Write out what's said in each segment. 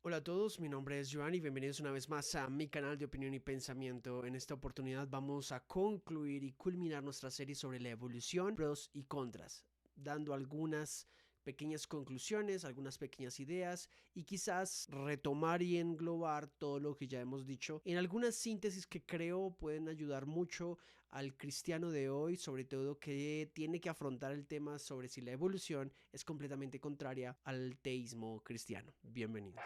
Hola a todos, mi nombre es Joan y bienvenidos una vez más a mi canal de opinión y pensamiento. En esta oportunidad vamos a concluir y culminar nuestra serie sobre la evolución, pros y contras, dando algunas pequeñas conclusiones, algunas pequeñas ideas y quizás retomar y englobar todo lo que ya hemos dicho en algunas síntesis que creo pueden ayudar mucho al cristiano de hoy, sobre todo que tiene que afrontar el tema sobre si la evolución es completamente contraria al teísmo cristiano. Bienvenidos.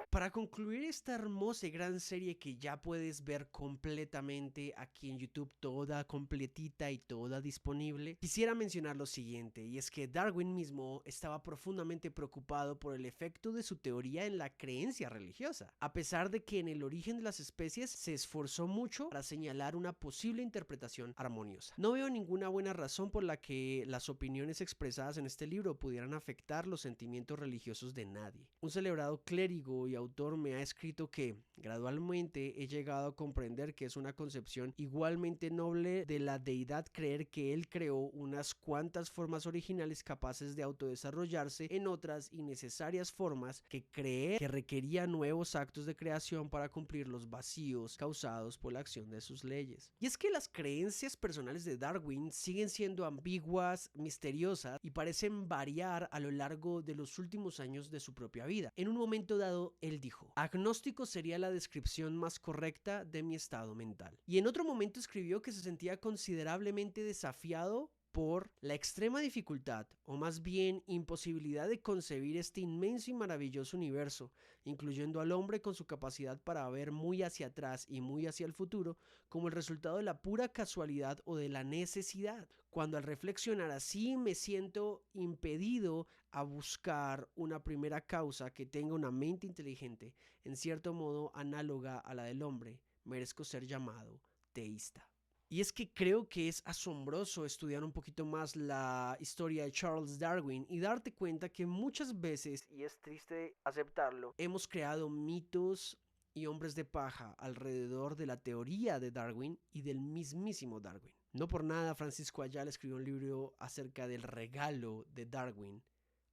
Para concluir esta hermosa y gran serie que ya puedes ver completamente aquí en YouTube, toda completita y toda disponible, quisiera mencionar lo siguiente, y es que Darwin mismo estaba profundamente preocupado por el efecto de su teoría en la creencia religiosa, a pesar de que en el origen de las especies se esforzó mucho para señalar una posible interpretación armoniosa. No veo ninguna buena razón por la que las opiniones expresadas en este libro pudieran afectar los sentimientos religiosos de nadie. Un celebrado clérigo y autor me ha escrito que gradualmente he llegado a comprender que es una concepción igualmente noble de la deidad creer que él creó unas cuantas formas originales capaces de autodesarrollarse en otras innecesarias formas que creer que requería nuevos actos de creación para cumplir los vacíos causados por la acción de sus leyes. Y es que las creencias personales de Darwin siguen siendo ambiguas, misteriosas y parecen variar a lo largo de los últimos años de su propia vida. En un momento dado, él dijo: agnóstico sería la descripción más correcta de mi estado mental. Y en otro momento escribió que se sentía considerablemente desafiado por la extrema dificultad, o más bien imposibilidad de concebir este inmenso y maravilloso universo, incluyendo al hombre con su capacidad para ver muy hacia atrás y muy hacia el futuro, como el resultado de la pura casualidad o de la necesidad. Cuando al reflexionar así me siento impedido a buscar una primera causa que tenga una mente inteligente, en cierto modo análoga a la del hombre, merezco ser llamado teísta. Y es que creo que es asombroso estudiar un poquito más la historia de Charles Darwin y darte cuenta que muchas veces, y es triste aceptarlo, hemos creado mitos y hombres de paja alrededor de la teoría de Darwin y del mismísimo Darwin. No por nada Francisco Ayala escribió un libro acerca del regalo de Darwin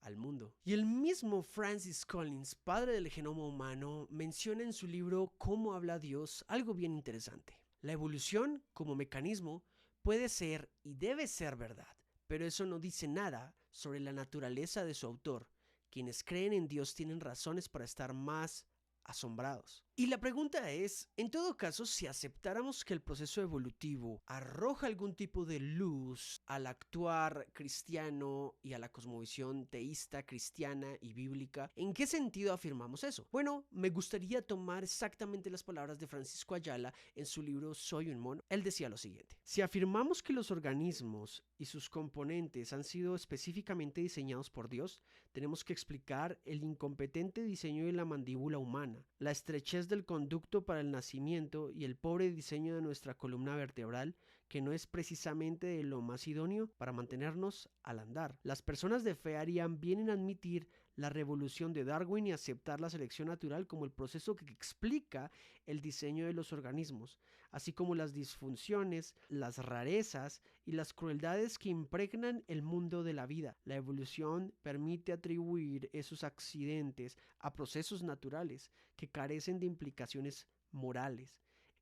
al mundo. Y el mismo Francis Collins, padre del genoma humano, menciona en su libro Cómo habla Dios algo bien interesante. La evolución, como mecanismo, puede ser y debe ser verdad, pero eso no dice nada sobre la naturaleza de su autor. Quienes creen en Dios tienen razones para estar más asombrados. Y la pregunta es, en todo caso, si aceptáramos que el proceso evolutivo arroja algún tipo de luz al actuar cristiano y a la cosmovisión teísta, cristiana y bíblica, ¿en qué sentido afirmamos eso? Bueno, me gustaría tomar exactamente las palabras de Francisco Ayala en su libro Soy un mono. Él decía lo siguiente: si afirmamos que los organismos y sus componentes han sido específicamente diseñados por Dios, tenemos que explicar el incompetente diseño de la mandíbula humana, la estrechez del conducto para el nacimiento y el pobre diseño de nuestra columna vertebral, que no es precisamente de lo más idóneo para mantenernos al andar. Las personas de fe harían bien en admitir la revolución de Darwin y aceptar la selección natural como el proceso que explica el diseño de los organismos, así como las disfunciones, las rarezas y las crueldades que impregnan el mundo de la vida. La evolución permite atribuir esos accidentes a procesos naturales que carecen de implicaciones morales,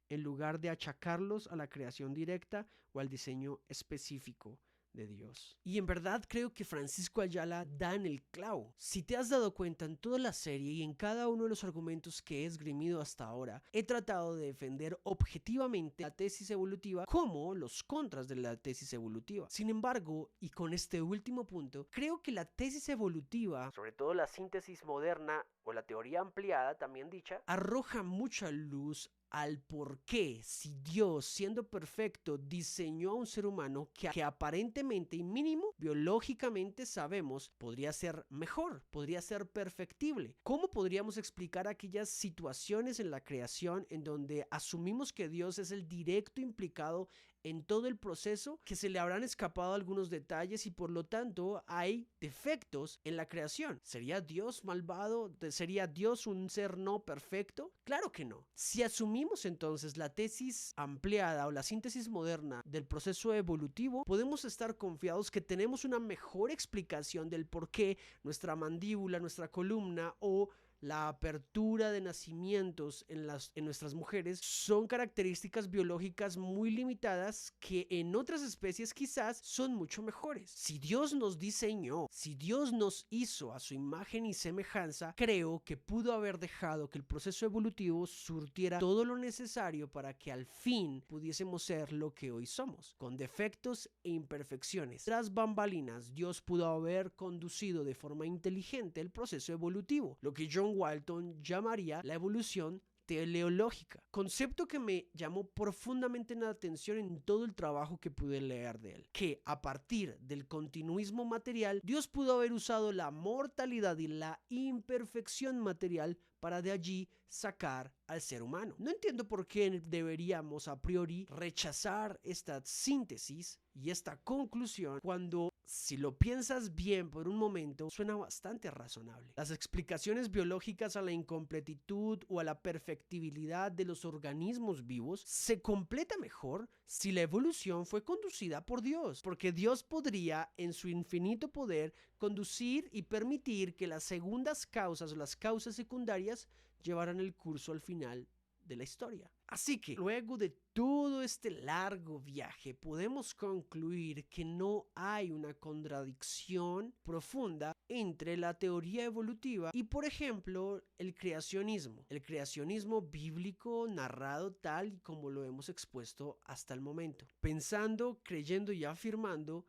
en lugar de achacarlos a la creación directa o al diseño específico de Dios. Y en verdad creo que Francisco Ayala da en el clavo. Si te has dado cuenta, en toda la serie y en cada uno de los argumentos que he esgrimido hasta ahora, he tratado de defender objetivamente la tesis evolutiva como los contras de la tesis evolutiva. Sin embargo, y con este último punto, creo que la tesis evolutiva, sobre todo la síntesis moderna o la teoría ampliada también dicha, arroja mucha luz al por qué, si Dios, siendo perfecto, diseñó a un ser humano que aparentemente y mínimo biológicamente sabemos podría ser mejor, podría ser perfectible. ¿Cómo podríamos explicar aquellas situaciones en la creación en donde asumimos que Dios es el directo implicado en todo el proceso que se le habrán escapado algunos detalles y por lo tanto hay defectos en la creación. ¿Sería Dios malvado? ¿Sería Dios un ser no perfecto? Claro que no. Si asumimos entonces la tesis ampliada o la síntesis moderna del proceso evolutivo, podemos estar confiados que tenemos una mejor explicación del por qué nuestra mandíbula, nuestra columna o la apertura de nacimientos en nuestras mujeres son características biológicas muy limitadas que en otras especies quizás son mucho mejores. Si Dios nos diseñó, si Dios nos hizo a su imagen y semejanza, creo que pudo haber dejado que el proceso evolutivo surtiera todo lo necesario para que al fin pudiésemos ser lo que hoy somos, con defectos e imperfecciones. Tras bambalinas, Dios pudo haber conducido de forma inteligente el proceso evolutivo, lo que John Walton llamaría la evolución teleológica, concepto que me llamó profundamente la atención en todo el trabajo que pude leer de él, que a partir del continuismo material, Dios pudo haber usado la mortalidad y la imperfección material para de allí sacar al ser humano. No entiendo por qué deberíamos a priori rechazar esta síntesis y esta conclusión cuando, si lo piensas bien por un momento, suena bastante razonable. Las explicaciones biológicas a la incompletitud o a la perfectibilidad de los organismos vivos se completa mejor si la evolución fue conducida por Dios, porque Dios podría, en su infinito poder, conducir y permitir que las segundas causas o las causas secundarias llevaran el curso al final de la historia. Así que, luego de todo este largo viaje, podemos concluir que no hay una contradicción profunda entre la teoría evolutiva y, por ejemplo, el creacionismo bíblico narrado tal y como lo hemos expuesto hasta el momento, pensando, creyendo y afirmando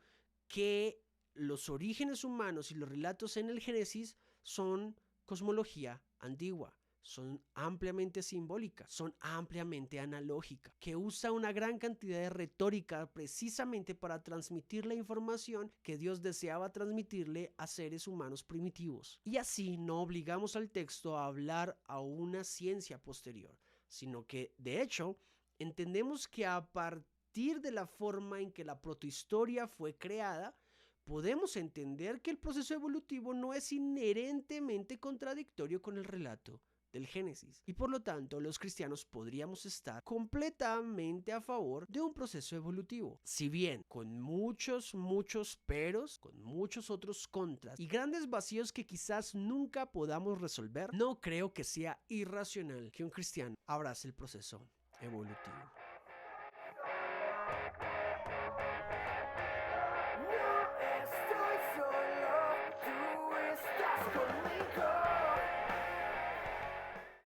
que los orígenes humanos y los relatos en el Génesis son cosmología antigua. Son ampliamente simbólicas, son ampliamente analógicas, que usa una gran cantidad de retórica precisamente para transmitir la información que Dios deseaba transmitirle a seres humanos primitivos. Y así no obligamos al texto a hablar a una ciencia posterior, sino que, de hecho, entendemos que a partir de la forma en que la protohistoria fue creada, podemos entender que el proceso evolutivo no es inherentemente contradictorio con el relato del Génesis, y por lo tanto los cristianos podríamos estar completamente a favor de un proceso evolutivo, si bien con muchos peros, con muchos otros contras y grandes vacíos que quizás nunca podamos resolver. No creo que sea irracional que un cristiano abrace el proceso evolutivo.